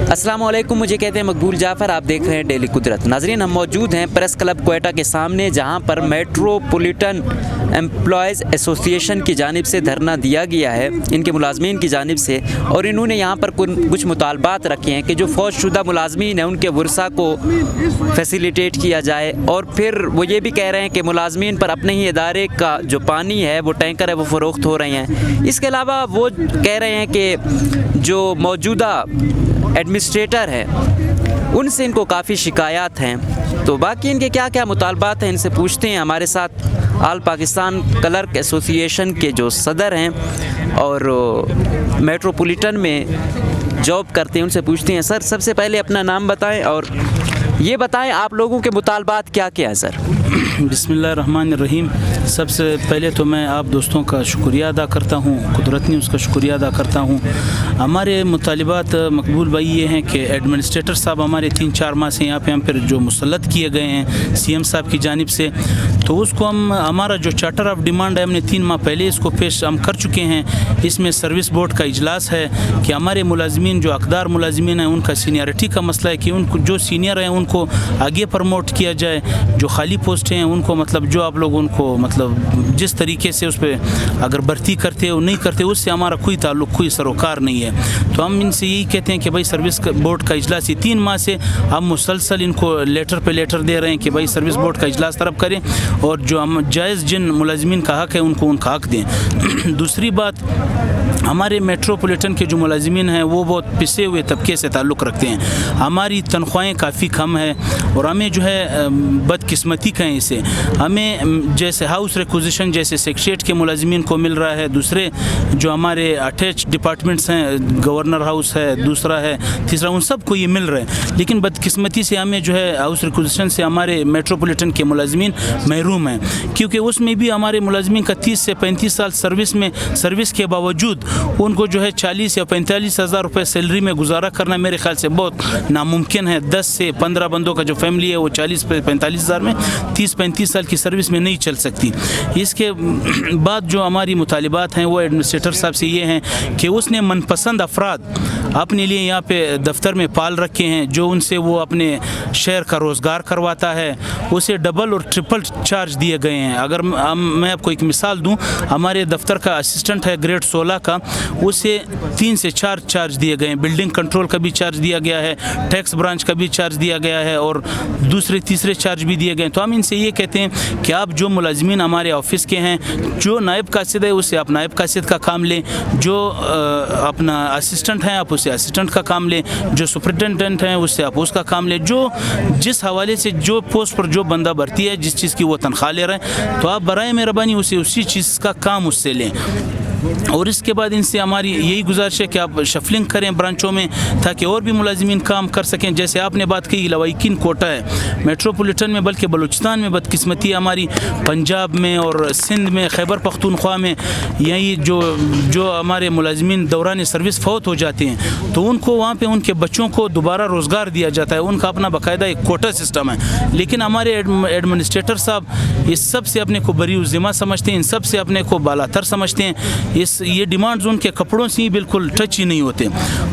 अस्सलाम वालेकुम, मुझे कहते हैं मकबूल जाफ़र। आप देख रहे हैं डेली कुदरत। नाजरीन, हम मौजूद हैं प्रेस क्लब कोयटा के सामने, जहां पर मेट्रोपॉलिटन एम्प्लॉयज़ एसोसिएशन की जानिब से धरना दिया गया है, इनके मुलाजमीन की जानिब से। और इन्होंने यहाँ पर कुछ मुतालबात रखे हैं कि जो फ़ौजशुदा मुलाजमीन हैं उनके वर्सा को फैसिलिटेट किया जाए। और फिर वो ये भी कह रहे हैं कि मुलाजमीन पर अपने ही इदारे का जो पानी है, वो टैंकर है, वो फ़रोख्त हो रहे हैं। इसके अलावा वो कह रहे हैं कि जो मौजूदा एडमिनिस्ट्रेटर है उनसे इनको काफ़ी शिकायत हैं। तो बाकी इनके क्या क्या मुतालबात हैं, इनसे पूछते हैं। हमारे साथ आल पाकिस्तान क्लर्क एसोसिएशन के जो सदर हैं और मेट्रोपॉलिटन में जॉब करते हैं, उनसे पूछते हैं। सर, सबसे पहले अपना नाम बताएं और ये बताएं आप लोगों के मुतालबात क्या क्या है। सर, बिस्मिल्लाहिर्रहमानिर्रहीम। सबसे पहले तो मैं आप दोस्तों का शुक्रिया अदा करता हूँ, कुदरत न्यूज़ का शुक्रिया अदा करता हूँ। हमारे मुतालिबात मकबूल भाई ये हैं कि एडमिनिस्ट्रेटर साहब हमारे 3-4 माह से यहाँ पे हम फिर जो मुसल्लत किए गए हैं सीएम साहब की जानिब से, तो उसको हमारा जो चार्टर ऑफ डिमांड है हमने 3 माह पहले इसको पेश हम कर चुके हैं। इसमें सर्विस बोर्ड का इजलास है कि हमारे मुलाजमीन जो हकदार मुलाजमीन हैं उनका सीनियरिटी का मसला है कि उनको जो सीनियर हैं उनको आगे प्रमोट किया जाए, जो खाली पोस्ट हैं उनको मतलब जो आप लोग उनको मतलब जिस तरीके से उस पर अगर भर्ती करते हो नहीं करते उससे हमारा कोई ताल्लुक़ कोई सरोकार नहीं है। तो हम इनसे यही कहते हैं कि भाई सर्विस बोर्ड का इजलास 3 माह से हम मुसलसल इनको लेटर पे लेटर दे रहे हैं कि भाई सर्विस बोर्ड का इजलास तरफ करें और जो हम जायज़ जिन मुलाजमीन का हक़ है उनको उनका हक़ दें। दूसरी बात, हमारे मेट्रोपॉलिटन के जो मुलाजमीन हैं वो बहुत पिसे हुए तबके से ताल्लुक़ रखते हैं। हमारी तनख्वाहें काफ़ी कम है और हमें जो है बदकिस्मती कहें इसे, हमें जैसे हाउस रिक्विजिशन जैसे सेक्रेटरीट के मुलाजमीन को मिल रहा है, दूसरे जो हमारे अटैच डिपार्टमेंट्स हैं, गवर्नर हाउस है, दूसरा है, तीसरा, उन सब को ये मिल रहा है। लेकिन बदकिस्मती से हमें जो है हाउस रिक्विजिशन से हमारे मेट्रोपॉलिटन के मुलाजमीन महरूम हैं, क्योंकि उसमें भी हमारे मुलाजमीन का 30 से 35 साल सर्विस के बावजूद उनको जो है 40 या 45 हज़ार रुपये सैलरी में गुजारा करना मेरे ख्याल से बहुत नामुमकिन है। 10 से 15 बंदों का जो फैमिली है वो 40 से 45 हज़ार में 30-35 साल की सर्विस में नहीं चल सकती। इसके बाद जो हमारी मुतालिबात हैं वो एडमिनिस्ट्रेटर साहब से ये हैं कि उसने मनपसंद अफराद अपने लिए यहाँ पे दफ्तर में पाल रखे हैं, जो उनसे वो अपने शहर का रोज़गार करवाता है, उसे डबल और ट्रिपल चार्ज दिए गए हैं। अगर मैं आपको एक मिसाल दूँ, हमारे दफ्तर का असिस्टेंट है ग्रेड 16 का, उसे 3 से 4 चार्ज दिए गए हैं। बिल्डिंग कंट्रोल का भी चार्ज दिया गया है, टैक्स ब्रांच का भी चार्ज दिया गया है और दूसरे तीसरे चार्ज भी दिए गए। तो हम इनसे ये कहते हैं कि आप जो मुलाजमीन हमारे ऑफिस के हैं, जो नायब कासिद है उससे आप नायब कासिद का काम लें, जो अपना असिस्टेंट हैं आप उससे असिस्टेंट का काम लें, जो सुपरिटेंडेंट हैं उससे आप उसका काम लें, जो जिस हवाले से जो पोस्ट पर जो बंदा भर्ती है, जिस चीज़ की वो तनख्वाह ले रहे हैं, तो आप बराए मेहरबानी उसे उसी चीज़ का काम उससे लें। और इसके बाद इनसे हमारी यही गुजारिश है कि आप शफलिंग करें ब्रांचों में, ताकि और भी मुलाजिमीन काम कर सकें। जैसे आपने बात की लवाइकिन कोटा है मेट्रोपॉलिटन में, बल्कि बलूचिस्तान में बदकिस्मती हमारी, पंजाब में और सिंध में, खैबर पख्तूनख्वा में, यही जो हमारे मुलाजिमीन दौरान सर्विस फौत हो जाते हैं तो उनको वहाँ पे उनके बच्चों को दोबारा रोज़गार दिया जाता है, उनका अपना बाकायदा एक कोटा सिस्टम है। लेकिन हमारे एडमिनिस्ट्रेटर साहब इस सब से अपने को बरी ज़िम्मा समझते हैं, इन सब से अपने को बालातर समझते हैं। ये डिमांड्स उनके कपड़ों से ही बिल्कुल टच ही नहीं होते।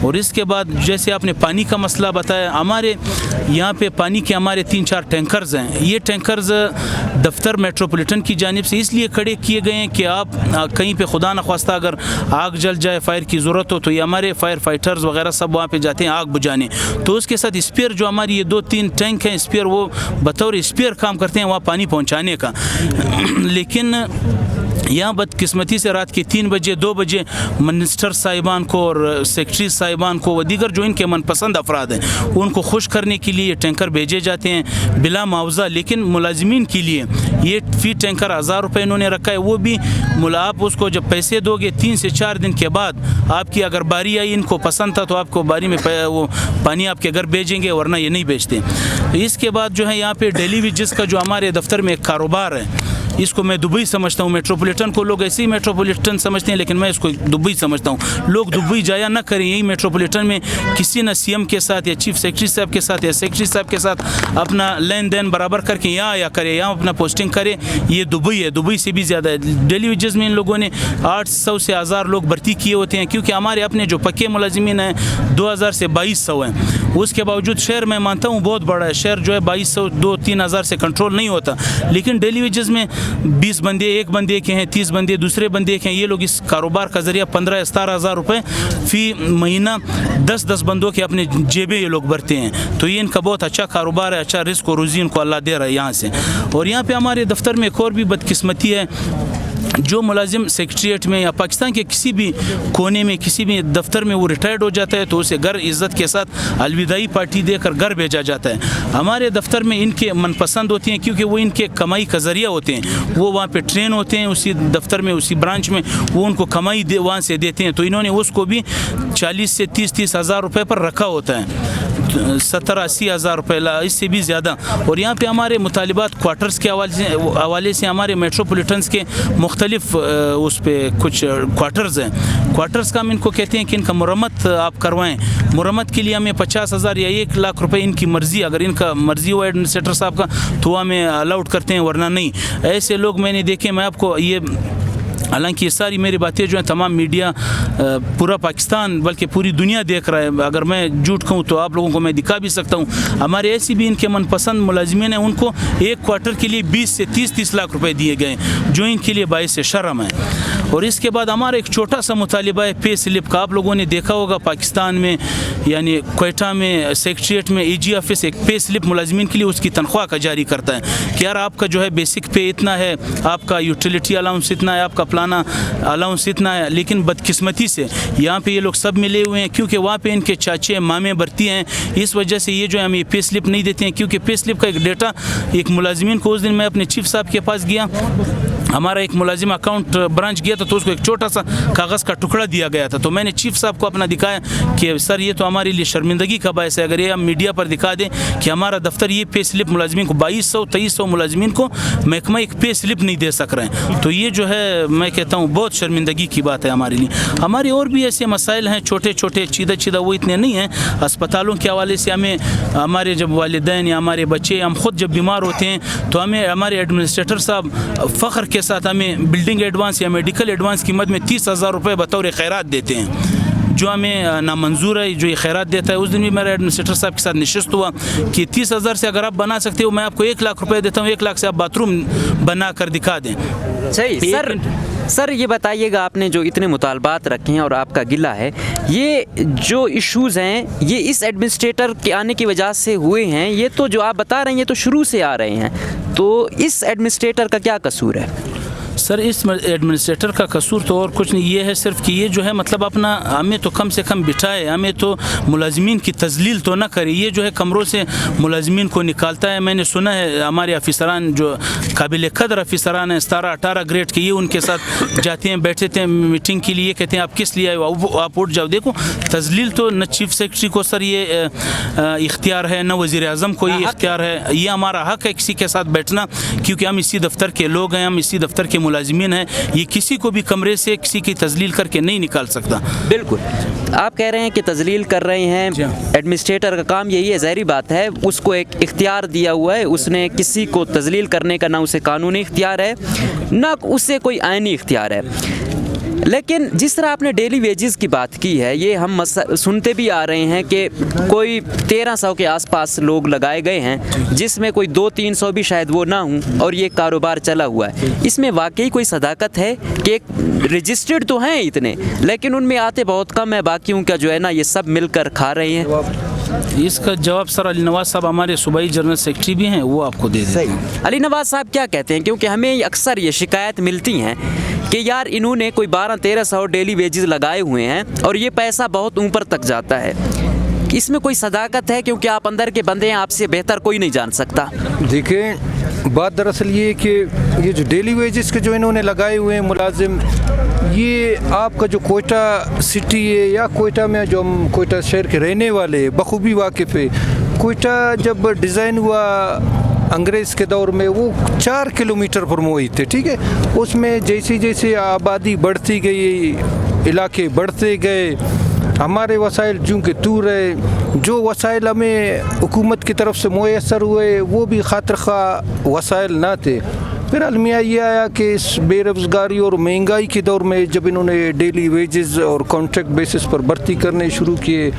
और इसके बाद जैसे आपने पानी का मसला बताया, हमारे यहाँ पे पानी के हमारे 3-4 टैंकर्स हैं। ये टैंकर्स दफ्तर मेट्रोपॉलिटन की जानिब से इसलिए खड़े किए गए हैं कि आप कहीं पे खुदा न ख्वास्ता अगर आग जल जाए, फायर की ज़रूरत हो, तो ये हमारे फायर फाइटर्स वगैरह सब वहाँ पे जाते हैं आग बुझाने। तो उसके साथ स्पेयर जो हमारी ये 2-3 टैंक हैं स्पेयर, वो बतौर स्पेयर काम करते हैं वहाँ पानी पहुँचाने का। लेकिन यहाँ बदकिस्मती से रात के 3 बजे 2 बजे मिनिस्टर साहिबान को और सेक्रेटरी साहिबान को व दीगर जो इनके मनपसंद अफराद हैं उनको खुश करने के लिए टैंकर भेजे जाते हैं बिला मुआवजा। लेकिन मुलाजिमीन के लिए ये फी टैंकर 1000 रुपये इन्होंने रखा है, वो भी आप उसको जब पैसे दोगे 3 से 4 दिन के बाद आपकी अगर बारी आई, इनको पसंद था तो आपको बारी में वो पानी आपके घर भेजेंगे, वरना ये नहीं भेजते। इसके बाद जो है यहाँ पे डेली वेजेस का जो हमारे दफ्तर में एक कारोबार है, इसको मैं दुबई समझता हूँ। मेट्रोपॉलिटन को लोग ऐसे ही मेट्रोपॉलिटन समझते हैं, लेकिन मैं इसको दुबई समझता हूँ। लोग दुबई जाया ना करें, यही मेट्रोपॉलिटन में किसी न सीएम के साथ या चीफ सेक्रेटरी साहब के साथ या सेक्रेटरी साहब के साथ अपना लेन देन बराबर करके यहाँ आया करे, यहाँ अपना पोस्टिंग करे। ये दुबई है, दुबई से भी ज़्यादा है। डेली वेजेस में इन लोगों ने 800 से 1000 लोग भर्ती किए होते हैं, क्योंकि हमारे अपने जो पक्के मुलाजिमीन हैं 2000 से 2200 हैं। उसके बावजूद शहर मैं मानता हूँ बहुत बड़ा है, शहर जो है 2200 2-3 हज़ार से कंट्रोल नहीं होता, लेकिन डेली वेजेस में 20 बंदे एक बंदे के हैं, 30 बंदे दूसरे बंदे के हैं। ये लोग इस कारोबार का ज़रिया 15-17 हज़ार रुपये फ़ी महीना 10-10 बंदों के अपने जेबें ये लोग भरते हैं। तो ये इनका बहुत अच्छा कारोबार है, अच्छा रिस्क और रोज़ी इनको अल्लाह दे रहा है यहाँ से। और यहाँ पे हमारे दफ्तर में एक और भी बदकिस्मती है, जो मुलाजिम सेक्रेटरीट में या पाकिस्तान के किसी भी कोने में किसी भी दफ्तर में वो रिटायर्ड हो जाता है तो उसे घर इज़्ज़त के साथ अलविदाई पार्टी देकर घर भेजा जाता है। हमारे दफ्तर में इनके मनपसंद होते हैं, क्योंकि वो इनके कमाई का ज़रिया होते हैं। वो वहाँ पे ट्रेन होते हैं, उसी दफ्तर में उसी ब्रांच में वो उनको कमाई वहाँ से देते हैं। तो इन्होंने उसको भी 40 से 30 हज़ार रुपये पर रखा होता है, 70-80 हज़ार रुपये, इससे भी ज़्यादा। और यहाँ पे हमारे मुतालिबात क्वार्टर्स के हवाले से हमारे मेट्रोपॉलिटन्स के मुख्तलिफ उस पर कुछ क्वार्टर्स हैं। क्वार्टर्स का हम इनको कहते हैं कि इनका मुरम्मत आप करवाएं। मुरम्मत के लिए हमें 50,000 या 1 लाख रुपए इनकी मर्ज़ी, अगर इनका मर्ज़ी हो एडमिनिस्ट्रेटर साहब का तो हमें अलाउड करते हैं, वरना नहीं। ऐसे लोग मैंने देखे। मैं आपको ये, हालांकि ये सारी मेरी बातें जो हैं तमाम मीडिया पूरा पाकिस्तान बल्कि पूरी दुनिया देख रहा है, अगर मैं झूठ कहूँ तो आप लोगों को मैं दिखा भी सकता हूँ। हमारे ऐसी भी इनके मनपसंद मुलाजिमीन हैं, उनको एक क्वार्टर के लिए 20 से 30 लाख रुपए दिए गए, जो इनके लिए बाइस शर्म है। और इसके बाद हमारा एक छोटा सा मुतालिबा है पे स्लिप का। आप लोगों ने देखा होगा पाकिस्तान में यानी क्वेटा में सेक्रेटरीट में AG ऑफिस एक पे स्लिप मुलाजिमीन के लिए उसकी तनख्वाह का जारी करता है कि यार आपका जो है बेसिक पे इतना है, आपका यूटिलिटी अलाउंस इतना है, आपका प्लाना अलाउंस इतना है। लेकिन बदकिस्मती से यहाँ पे ये लोग सब मिले हुए हैं, क्योंकि वहाँ पे इनके चाचे मामे भर्ती हैं। इस वजह से ये जो है हमें पे स्लिप नहीं देते हैं, क्योंकि पे स्लिप का एक डेटा एक मुलाजिमीन को, उस दिन मैं अपने चीफ साहब के पास गया, हमारा एक मुलाजिम अकाउंट ब्रांच गया था, तो उसको एक छोटा सा कागज़ का टुकड़ा दिया गया था। तो मैंने चीफ साहब को अपना दिखाया कि सर ये तो हमारे लिए शर्मिंदगी का बायस है, अगर ये हम मीडिया पर दिखा दें कि हमारा दफ्तर ये पे स्लिप मुलाजिमीन को 2200-2300 मुलाजिमीन को महकमा एक पे स्लिप नहीं दे सक रहे हैं, तो ये जो है मैं कहता हूँ बहुत शर्मिंदगी की बात है हमारे लिए। हमारे और भी ऐसे मसाइल हैं छोटे छोटे चीदा वो इतने नहीं हैं। अस्पतालों के हवाले से हमें हमारे जब वालिदैन या हमारे बच्चे हम खुद जब बीमार होते हैं तो हमें हमारे एडमिनिस्ट्रेटर साहब फ़ख्र के साथ हमें बिल्डिंग एडवांस या मेडिकल एडवांस की मद में 30,000 रुपये बतौर खैरात देते हैं, जो हमें नामंजूर है जो ये खैरात देता है। उस दिन भी मेरा एडमिनिस्ट्रेटर साहब के साथ निशस्त हुआ कि 30,000 से अगर आप बना सकते हो मैं आपको 1 लाख रुपए देता हूँ, 1 लाख से आप बाथरूम बना कर दिखा दें। सही सर ये बताइएगा, आपने जो इतने मुतालबात रखे हैं और आपका गिला है, ये जो इश्यूज़ हैं ये इस एडमिनिस्ट्रेटर के आने की वजह से हुए हैं? ये तो जो आप बता रहे हैं ये तो शुरू से आ रहे हैं, तो इस एडमिनिस्ट्रेटर का क्या कसूर है? सर इस एडमिनिस्ट्रेटर का कसूर तो और कुछ नहीं, ये है सिर्फ कि ये जो है मतलब अपना हमें तो कम से कम बिठाए, हमें तो मुलाजमीन की तजलील तो ना करे। ये जो है कमरों से मुलाजमीन को निकालता है। मैंने सुना है हमारे अफसरान जो काबिल कदर अफसरान हैं 17-18 ग्रेड के, ये उनके साथ जाते हैं, बैठते हैं मीटिंग के लिए, कहते हैं आप किस लिए आए हो, आप उठ जाओ। देखो तजलील तो न चीफ सेक्रेटरी को सर ये इख्तियार है, न वज़ीर आज़म को ये इख्तियार है। ये हमारा हक है किसी के साथ बैठना, क्योंकि हम इसी दफ्तर के लोग हैं, हम इसी दफ्तर के मुलाजिमीन हैं। ये किसी को भी कमरे से किसी की तजलील करके नहीं निकाल सकता। बिल्कुल, आप कह रहे हैं कि तजलील कर रहे हैं, एडमिनिस्ट्रेटर का काम यही है, ज़ाहिर बात है उसको एक इख्तियार दिया हुआ है, उसने किसी को तजलील करने का ना उसे कानूनी इख्तियार है ना उससे कोई आईनी इख्तियार है। लेकिन जिस तरह आपने डेली वेजेस की बात की है, ये हम सुनते भी आ रहे हैं कि कोई 1300 के आसपास लोग लगाए गए हैं, जिसमें कोई 200-300 भी शायद वो ना हों, और ये कारोबार चला हुआ है। इसमें वाकई कोई सदाकत है कि एक रजिस्टर्ड तो हैं इतने, लेकिन उनमें आते बहुत कम है, बाकियों का जो है ना ये सब मिलकर खा रहे हैं? इसका जवाब सर अली नवाज साहब हमारे सूबाई जनरल सेक्रेटरी भी हैं, वो आपको दे दें। अली नवाज साहब क्या कहते हैं? क्योंकि हमें अक्सर ये शिकायत मिलती हैं कि यार इन्होंने कोई 1200-1300 डेली वेजेस लगाए हुए हैं और ये पैसा बहुत ऊपर तक जाता है, इसमें कोई सदाकत है? क्योंकि आप अंदर के बंदे हैं, आपसे बेहतर कोई नहीं जान सकता। देखें बात दरअसल ये कि ये जो डेली वेजेस के जो इन्होंने लगाए हुए हैं मुलाजिम, ये आपका जो कोयटा सिटी है या कोयटा में जो हम कोयटा शहर के रहने वाले बखूबी वाकिफ़ है, कोयटा जब डिज़ाइन हुआ अंग्रेज़ के दौर में वो 4 किलोमीटर पर मुहित थे, ठीक है। उसमें जैसे जैसे आबादी बढ़ती गई, इलाके बढ़ते गए, हमारे वसाइल चूँकि दूर है, जो वसाइल हमें हुकूमत की तरफ से मुयसर हुए वो भी खातिर खा वसाइल ना थे। फिर अलमिया ये आया कि इस बेरोज़गारी और महंगाई के दौर में जब इन्होंने डेली वेजेस और कॉन्ट्रैक्ट बेसिस पर भर्ती करने शुरू किए,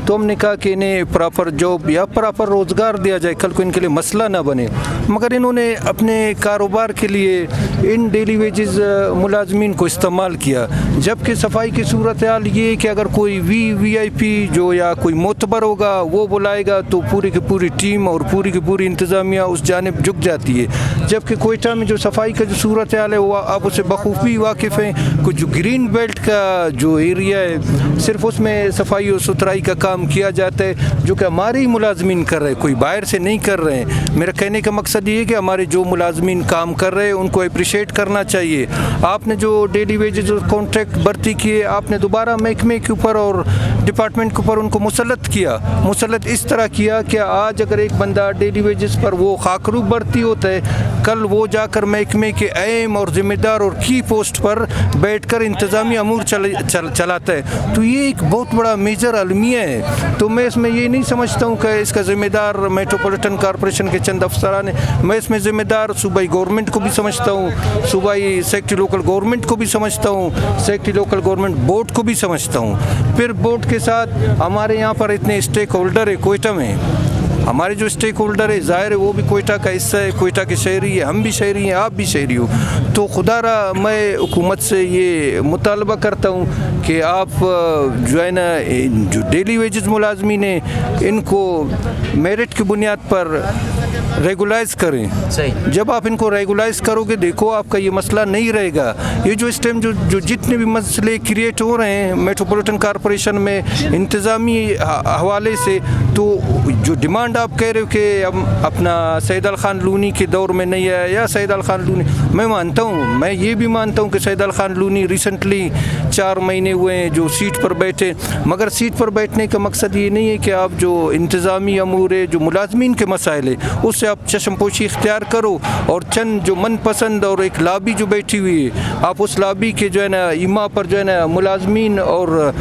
तो हमने कहा कि इन्हें प्रॉपर जॉब या प्रॉपर रोज़गार दिया जाए, कल को इनके लिए मसला ना बने। मगर इन्होंने अपने कारोबार के लिए इन डेली वेजेस मुलाजमीन को इस्तेमाल किया, जबकि सफाई की सूरत हाल ये कि अगर कोई VIP जो या कोई मोतबर होगा वो बुलाएगा तो पूरी की पूरी टीम और पूरी की पूरी इंतज़ामिया उस जानिब झुक जाती है। जबकि कोयटा में जो सफाई का जो सूरत हाल है वो आप उससे बखूबी वाकिफ़ हैं। कुछ जो ग्रीन बेल्ट का जो एरिया है सिर्फ उसमें सफाई और सुथराई का काम किया जाता है, जो कि हमारे ही मुलाजमीन कर रहे हैं, कोई बाहर से नहीं कर रहे हैं। मेरा कहने का मकसद ये है कि हमारे जो मुलाजमीन काम कर रहे हैं उनको अप्रिशिएट करना चाहिए। आपने जो डेली वेजेस और कॉन्ट्रैक्ट भर्ती किए, आपने दोबारा महकमे के ऊपर और डिपार्टमेंट के ऊपर उनको मुसल्लत किया। मुसल्लत इस तरह किया कि आज अगर एक बंदा डेली वेजेस पर वो खाकरू भर्ती होता है, कल वो जाकर महकमे के अहम और ज़िम्मेदार और की पोस्ट पर बैठकर इंतज़ामी अमूर चलाता है। तो ये एक बहुत बड़ा मेजर अलमिया है। तो मैं इसमें ये नहीं समझता हूँ कि इसका ज़िम्मेदार मेट्रोपॉलिटन कॉरपोरेशन के चंद अफसरान हैं। मैं इसमें ज़िम्मेदार सूबाई गवर्नमेंट को भी समझता हूँ, सूबाई सेक्रेटरी लोकल गवर्नमेंट को भी समझता हूँ, सेक्रेटरी लोकल गवर्नमेंट बोर्ड को भी समझता हूँ। फिर बोर्ड के साथ हमारे यहाँ पर इतने स्टेक होल्डर है कोयटा में। हमारे जो स्टेक होल्डर है ज़ाहिर है वो भी कोयटा का हिस्सा है, कोयटा के शहरी है, हम भी शहरी हैं, आप भी शहरी हो। तो खुदारा मैं हुकूमत से ये मुतालबा करता हूँ कि आप जो है ना जो डेली वेजेस मुलाजमीन हैं इनको मेरिट की बुनियाद पर रेगुलाइज करें। सही। जब आप इनको रेगुलाइज करोगे, देखो आपका ये मसला नहीं रहेगा। ये जो इस टाइम जो जितने भी मसले क्रिएट हो रहे हैं मेट्रोपॉलिटन कॉरपोरेशन में इंतज़ामी हवाले से, तो जो डिमांड आप कह रहे हो कि हम अपना सैयद अल खान लूनी के दौर में नहीं है या सैयद अल खान लूनी, मैं मानता हूँ, मैं ये भी मानता हूँ कि सैयद अल खान लूनी रिसेंटली 4 महीने हुए हैं जो सीट पर बैठे, मगर सीट पर बैठने का मकसद ये नहीं है कि आप जो इंतज़ामी अमूर है, जो मुलाजमीन के मसाइल है, उससे आप चश्मपोशी इख्तियार करो और चंद जो मनपसंद और एक लॉबी जो बैठी हुई है, आप उस लॉबी के जो है ना इमा पर जो है ना मुलाजमीन और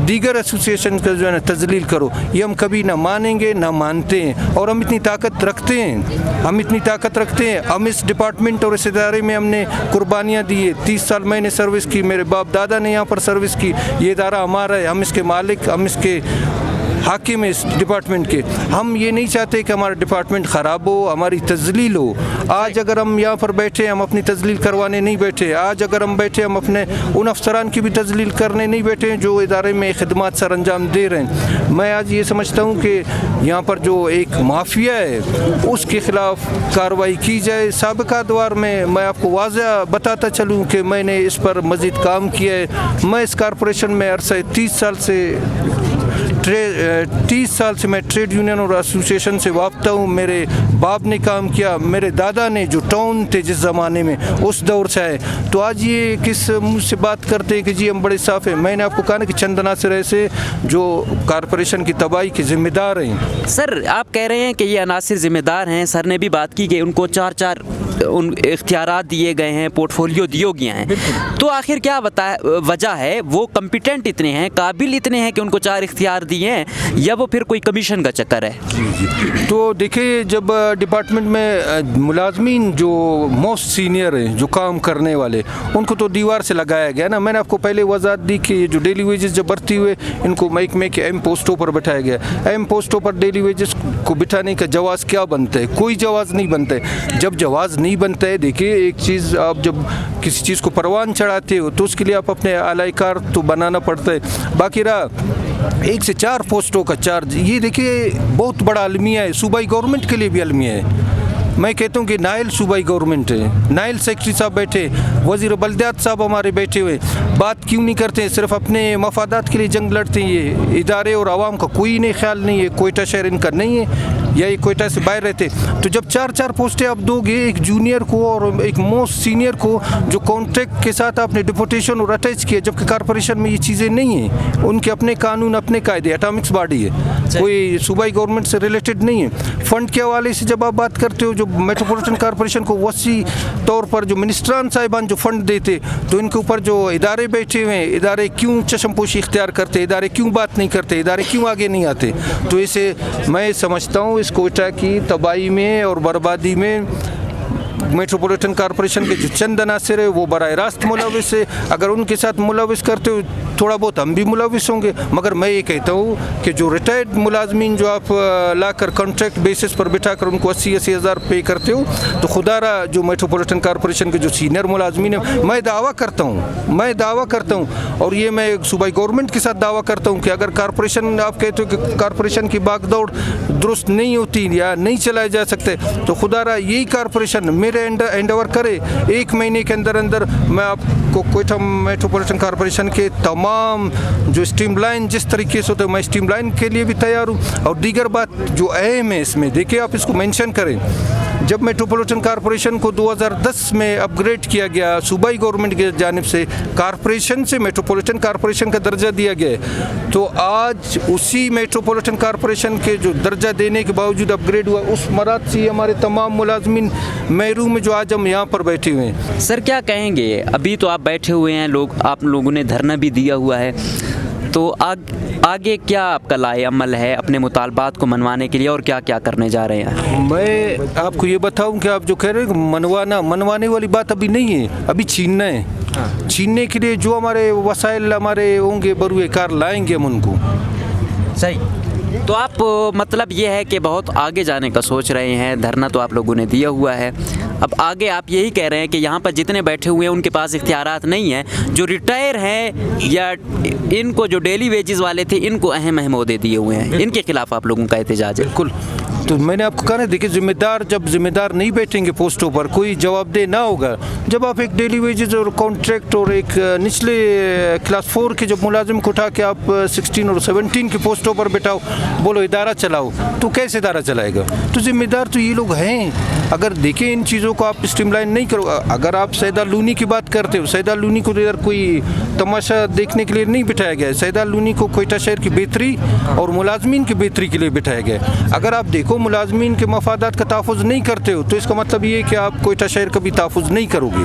दीगर एसोसिएशन का जो है ना तजलील करो। ये हम कभी ना मानेंगे ना मानते हैं, और हम इतनी ताकत रखते हैं, हम इस डिपार्टमेंट और इस इदारे में हमने कुर्बानियाँ दी है। 30 साल मैंने सर्विस की, मेरे बाप दादा ने यहाँ पर सर्विस की, ये इदारा हमारा है, हम इसके मालिक, हम इसके हाकिम इस डिपार्टमेंट के। हम ये नहीं चाहते कि हमारा डिपार्टमेंट ख़राब हो, हमारी तजलील हो। आज अगर हम यहाँ पर बैठे, हम अपनी तजलील करवाने नहीं बैठे। आज अगर हम बैठे, हम अपने उन अफसरान की भी तजलील करने नहीं बैठे जो इदारे में खिदमत सर अंजाम दे रहे हैं। मैं आज ये समझता हूँ कि यहाँ पर जो एक माफिया है उसके ख़िलाफ़ कार्रवाई की जाए। साबिक़ा दौर में मैं आपको वाज़ह बताता चलूँ कि मैंने इस पर मज़ीद काम किया है। मैं इस कॉरपोरेशन में अरसे 30 साल से मैं ट्रेड यूनियन और एसोसिएशन से वाबता हूँ। मेरे बाप ने काम किया, मेरे दादा ने जो टाउन थे जिस ज़माने में उस दौर से आए। तो आज ये किस मुँह से बात करते हैं कि जी हम बड़े साफ़ हैं। मैंने आपको कहा ना कि चंद अनासर ऐसे जो कॉरपोरेशन की तबाही के ज़िम्मेदार हैं। सर आप कह रहे हैं कि ये अनासिर ज़िम्मेदार हैं। सर ने भी बात की कि उनको 4 उन इख्तियारात दिए गए हैं, पोर्टफोलियो दिए गए हैं, तो आखिर क्या वजह है? वो कम्पिटेंट इतने हैं, काबिल इतने हैं कि उनको 4 इख्तियार दिए हैं, या वो फिर कोई कमीशन का चक्कर है? तो देखिए, जब डिपार्टमेंट में मुलाजमीन जो मोस्ट सीनियर हैं, जो काम करने वाले, उनको तो दीवार से लगाया गया ना। मैंने आपको पहले वजाहत दी कि जो डेली वेजेस जब भर्ती हुए इनको महकमे के अहम पोस्टों पर बैठाया गया। अहम पोस्टों पर डेली वेजेस को बिठाने का जवाज़ क्या बनता है? कोई जवाज़ नहीं बनता है। जब जवाज़ नहीं बनता है, देखिए एक चीज़, आप जब किसी चीज़ को परवान चढ़ाते हो तो उसके लिए आप अपने आलाइकार तो बनाना पड़ता है। बाकी रहा 1 से 4 पोस्टों का चार्ज, ये देखिए बहुत बड़ा अलमिया है, सूबाई गवर्नमेंट के लिए भी अलमिया है। मैं कहता हूँ कि नाइल सूबाई गवर्नमेंट है, नाइल सेक्रेटरी साहब बैठे, वज़ीर बल्दियात साहब हमारे बैठे हुए, बात क्यों नहीं करते? सिर्फ अपने मफादात के लिए जंग लड़ते हैं। ये इदारे और आवाम का कोई नहीं ख्याल नहीं है। कोयटा शहर इनका नहीं है या ये कोयटा से बाहर रहते। तो जब 4 पोस्टें आप दोगे, एक जूनियर को और एक मोस्ट सीनियर को, जो कॉन्ट्रैक्ट के साथ आपने डिपोटेशन और अटैच किया, जबकि कॉरपोरेशन में ये चीज़ें नहीं हैं। उनके अपने कानून, अपने कायदे, एटॉमिक्स बॉडी है। कोई सूबाई गवर्नमेंट से रिलेटेड नहीं है। फ़ंड के हवाले से जब आप बात करते हो, जो मेट्रोपॉलिटन कॉरपोरेशन को वसी तौर पर जो मिनिस्ट्रान साहिबान जो फ़ंड देते, तो इनके ऊपर जो इदारे बैठे हुए हैं, इदारे क्यों चशमपोशी इख्तियार करते, इदारे क्यों बात नहीं करते, इदारे क्यों आगे नहीं आते। तो इसे मैं समझता हूँ इस कोयटा की तबाही में और बर्बादी में मेट्रोपॉलिटन कॉरपोरेशन के जो चंद अनासर है वो बराह रास्त मुलविस है। अगर उनके साथ मुलविस करते हो थोड़ा बहुत हम भी मुलविस होंगे, मगर मैं ये कहता हूँ कि जो रिटायर्ड मुलाजमीन जो आप लाकर कॉन्ट्रैक्ट बेसिस पर बिठा कर उनको 80-80 हज़ार पे करते हो, तो खुदारा जो मेट्रोपॉलिटन कॉरपोरेशन के जो सीनियर मुलाजमीन है, मैं दावा करता हूँ और ये मैं सूबाई गवर्नमेंट के साथ दावा करता हूँ कि अगर कॉरपोरेशन, आप कहते हो कि कॉरपोरेशन की बागदौड़ दुरुस्त नहीं होती या नहीं चलाए जा सकते, तो खुदारा यही कॉरपोरेशन मेरे एंडोवर करे 1 महीने के अंदर अंदर मैं आपको कोयटा मेट्रोपॉलिटन कॉरपोरेशन के तमाम जो स्ट्रीमलाइन जिस तरीके से होते हैं, मैं स्ट्रीमलाइन के लिए भी तैयार हूँ। और दीगर बात जो अहम है इसमें, देखिए आप इसको मेंशन करें, जब मेट्रोपॉलिटन कॉरपोरेशन को 2010 में अपग्रेड किया गया सूबाई गवर्नमेंट की जानिब से, कॉरपोरेशन से मेट्रोपॉलिटन कॉरपोरेशन का दर्जा दिया गया है, तो आज उसी मेट्रोपॉलिटन कॉरपोरेशन के जो दर्जा देने के बावजूद अपग्रेड हुआ, उस मराद से हमारे तमाम मुलाजमीन महरूम में जो आज हम यहाँ पर बैठे हुए हैं। सर क्या कहेंगे, अभी तो आप बैठे हुए हैं, आप लोगों ने धरना भी दिया हुआ है, तो आगे क्या आपका लाए अमल है अपने मुतालबात को मनवाने के लिए, और क्या क्या करने जा रहे हैं? मैं आपको ये बताऊं कि आप जो कह रहे हैं मनवाने वाली बात अभी नहीं है, अभी छीनना है। छीनने के लिए जो हमारे वसाइल हमारे होंगे बरूए कार लाएंगे हम उनको। सही, तो आप मतलब ये है कि बहुत आगे जाने का सोच रहे हैं, धरना तो आप लोगों ने दिया हुआ है, अब आगे आप यही कह रहे हैं कि यहाँ पर जितने बैठे हुए हैं उनके पास इख्तियारात नहीं हैं, जो रिटायर हैं या इनको जो डेली वेजेस वाले थे इनको अहम ओहदे दिए हुए हैं, इनके खिलाफ आप लोगों का एहतजाज है? बिल्कुल, तो मैंने आपको कहा ना, देखिए जब जिम्मेदार नहीं बैठेंगे पोस्टों पर, कोई जवाबदेह ना होगा। जब आप एक डेली वेजेस और कॉन्ट्रैक्ट और एक निचले क्लास 4 के जब मुलाजिम को उठा के आप 16 और 17 की पोस्टों पर बैठाओ, बोलो इदारा चलाओ, तो कैसे इदारा चलाएगा? तो जिम्मेदार तो ये लोग हैं। अगर देखें इन चीज़ों को आप स्ट्रीमलाइन नहीं करो, अगर आप सैयदा लूनी की बात करते हो, सैयदा लूनी को इधर कोई तमाशा देखने के लिए नहीं बिठाया गया है, सैयदा लूनी को कोयटा शहर की बेहतरी और मुलाजमीन की बेहतरी के लिए बिठाया गया है। अगर आप देखो मुलाजमीन के मफादात का तहफ़्फ़ुज़ नहीं करते हो, तो इसका मतलब ये है कि आप कोयटा शहर का भी तहफ़्फ़ुज़ नहीं करोगे।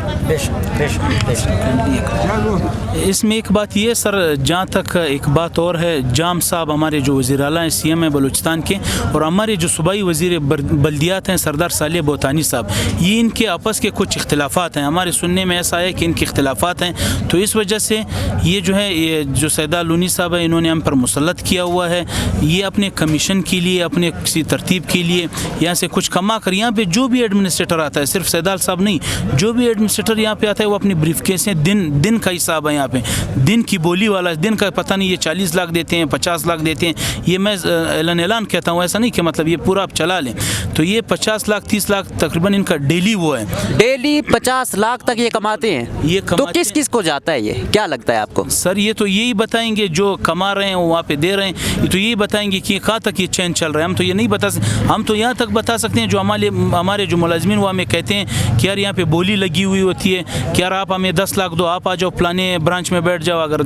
इसमें एक बात ये सर, जहाँ तक एक बात और है, जाम साहब हमारे जो वज़ीर आला हैं, CM हैं बलूचिस्तान के, और हमारे जो सूबाई वज़ीर बल्दियात हैं सरदार सालेह बोतानी साहब, ये इनके आपस के कुछ इख्तिलाफ़ात हैं। हमारे सुनने में ऐसा है कि इनके इख्तिलाफ़ात हैं, तो इस वजह से ये जो है, ये जो सैयदा लूनी साहब है, इन्होंने हम पर मुसल्लत किया हुआ है। ये अपने कमीशन के लिए, अपने किसी तरतीब के लिए यहाँ से कुछ कमा कर, यहाँ पे जो भी एडमिनिस्ट्रेटर आता है, सिर्फ सैदाल साहब नहीं, जो भी एडमिनिस्ट्रेटर यहाँ पे आता है वो अपनी ब्रीफकेस हैं, दिन का हिसाब है, यहाँ पे दिन की बोली वाला, दिन का पता नहीं, ये 40 लाख देते हैं, 50 लाख देते हैं। ये मैं ऐलान कहता हूँ, ऐसा नहीं कि मतलब ये पूरा आप चला लें, तो ये 50 लाख 30 लाख तकरीबन इनका डेली वो है, डेली 50 लाख तक ये कमाते हैं। ये तो किस किस को जाता है, ये क्या लगता है आपको? सर ये तो यही बताएंगे, जो कमा रहे हैं वो वहाँ पे दे रहे हैं, ये तो यही बताएंगे कि कहाँ तक ये चैन चल रहा है। हम तो ये नहीं बता सकते, हम तो यहाँ तक बता सकते हैं जो हमारे जो मुलाजमीन वो हमें कहते हैं कि यार यहाँ पे बोली लगी हुई होती है कि यार आप हमें 10 लाख दो, आप आ जाओ फलाने ब्रांच में बैठ जाओ, अगर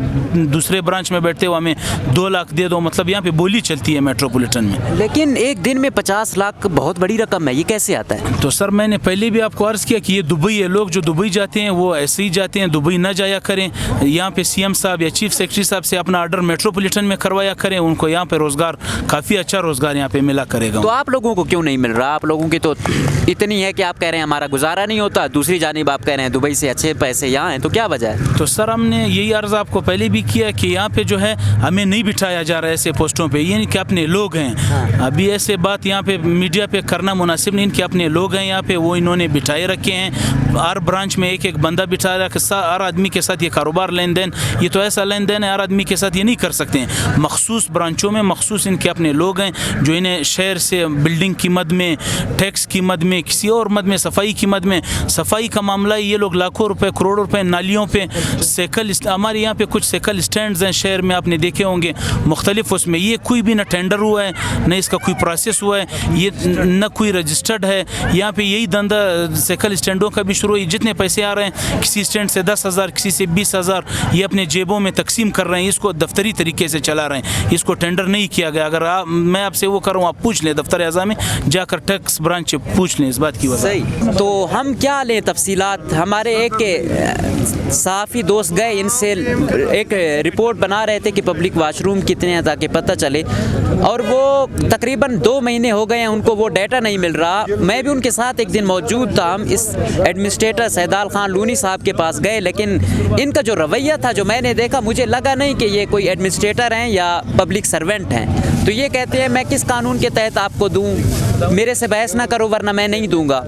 दूसरे ब्रांच में बैठते हो हमें 2 लाख दे दो, मतलब यहाँ पे बोली चलती है मेट्रोपॉलिटन में। लेकिन एक दिन में 50 लाख बहुत बड़ी रकम है, ये कैसे आता है? तो सर मैंने पहले भी आपको अर्ज़ किया कि ये दुबई है, लोग जो दुबई जाते हैं वो ऐसे ही जाते हैं, दुबई ना जाया करें। यहाँ पे CM साहब या चीफ सेक्रेटरी साहब से अपना ऑर्डर मेट्रोपॉलिटन में करवाया करें, उनको यहाँ पे रोज़गार, काफ़ी अच्छा रोज़गार यहाँ पे मिला करेगा। तो आप लोगों को क्यों नहीं मिल रहा? आप लोगों की तो इतनी है कि आप कह रहे हैं हमारा गुजारा नहीं होता, दूसरी जानिब आप कह रहे हैं दुबई से अच्छे पैसे यहाँ हैं, तो क्या वजह है? तो सर हमने यही अर्ज़ आपको पहले भी किया कि यहाँ पे जो है हमें नहीं बिठाया जा रहा है ऐसे पोस्टों पे, ये नहीं कि अपने लोग हैं। अभी ऐसे बात यहाँ पे मीडिया पे करना मुनासिब नहीं, कि अपने लोग हैं यहाँ पे, वो इन्होंने बिठाए रखे हैं। हर ब्रांच में एक बंदा बिठा रखा, हर आदमी के साथ ये कारोबार लेन देन, ये तो ऐसा लेन देन है हर आदमी के साथ ये नहीं कर सकते हैं। मखसूस ब्रांचों में मखसूस इनके अपने लोग हैं जो इन्हें शहर से बिल्डिंग की मद में, टैक्स की मद में, किसी और मद में, सफाई की मद में, सफाई का मामला ये लोग लाखों रुपए करोड़ों रुपए नालियों पे, साइकिल, हमारे यहाँ पे कुछ साइकिल स्टैंड्स हैं शहर में, आपने देखे होंगे मुख्तलिफ, उसमें ये कोई भी ना टेंडर हुआ है, न इसका कोई प्रोसेस हुआ है, ये न कोई रजिस्टर्ड है। यहाँ पे यही धंधा साइकिल स्टैंडों का भी शुरू हुई, जितने पैसे आ रहे हैं किसी स्टैंड से 10,000 किसी से 20,000 ये अपने जेबों में तकसीम कर रहे हैं, इसको दफ्तरी तरीके से चला रहे हैं, इसको टेंडर नहीं किया गया। अगर मैं आपसे वो करूँ, आप पूछ लें दफ्तर आज़ा में जाकर टैक्स ब्रांच पूछ लें इस बात की वजह। सही, तो हम क्या लें तफसीलात। हमारे एक सहाफ़ी दोस्त गए, इनसे एक रिपोर्ट बना रहे थे कि पब्लिक वाशरूम कितने हैं ताकि पता चले, और वो तकरीबन 2 महीने हो गए हैं, उनको वो डाटा नहीं मिल रहा। मैं भी उनके साथ एक दिन मौजूद था, हम इस एडमिनिस्ट्रेटर सैदाल खान लूनी साहब के पास गए, लेकिन इनका जो रवैया था जो मैंने देखा, मुझे लगा नहीं कि ये कोई एडमिनिस्ट्रेटर हैं या पब्लिक सर्वेंट हैं। तो ये कहते हैं मैं किस कानून के तहत आपको दूं, मेरे से बहस ना करो वरना मैं नहीं दूंगा।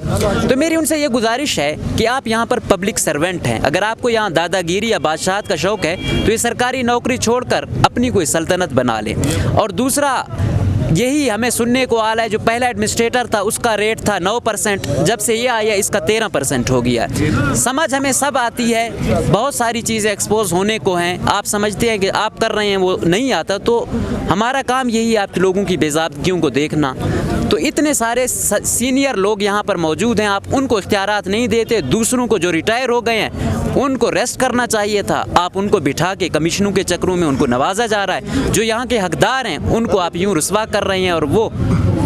तो मेरी उनसे ये गुजारिश है कि आप यहाँ पर पब्लिक सर्वेंट हैं, अगर आपको यहाँ दादागिरी या बादशाहत का शौक़ है तो ये सरकारी नौकरी छोड़कर अपनी कोई सल्तनत बना लें। और दूसरा, यही हमें सुनने को आ रहा है, जो पहला एडमिनिस्ट्रेटर था उसका रेट था 9%, जब से ये आया इसका 13% हो गया। समझ हमें सब आती है, बहुत सारी चीज़ें एक्सपोज होने को हैं, आप समझते हैं कि आप कर रहे हैं वो नहीं आता, तो हमारा काम यही है आप लोगों की बेज़ाब्तियों को देखना। तो इतने सारे सीनियर लोग यहाँ पर मौजूद हैं, आप उनको इख्तियारात नहीं देते। दूसरों को जो रिटायर हो गए हैं उनको रेस्ट करना चाहिए था, आप उनको बिठा के कमीशनों के चक्रों में उनको नवाजा जा रहा है। जो यहाँ के हकदार हैं उनको आप यूँ रुसवा कर रहे हैं, और वो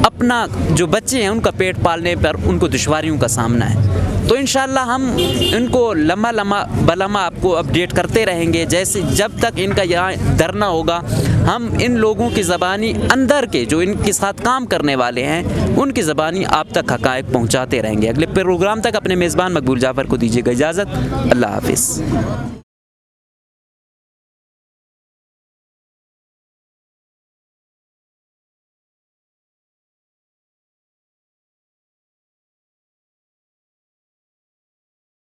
अपना जो बच्चे हैं उनका पेट पालने पर उनको दुश्वारियों का सामना है। तो इंशाअल्लाह हम इनको लम्हा बलम्हा आपको अपडेट करते रहेंगे, जैसे जब तक इनका यहाँ धरना होगा हम इन लोगों की ज़बानी अंदर के जो इनके साथ काम करने वाले हैं उनकी ज़बानी आप तक हक़ाइक़ पहुँचाते रहेंगे। अगले प्रोग्राम तक अपने मेज़बान मकबूल जाफ़र को दीजिएगा इजाज़त। अल्लाह हाफ़िज़।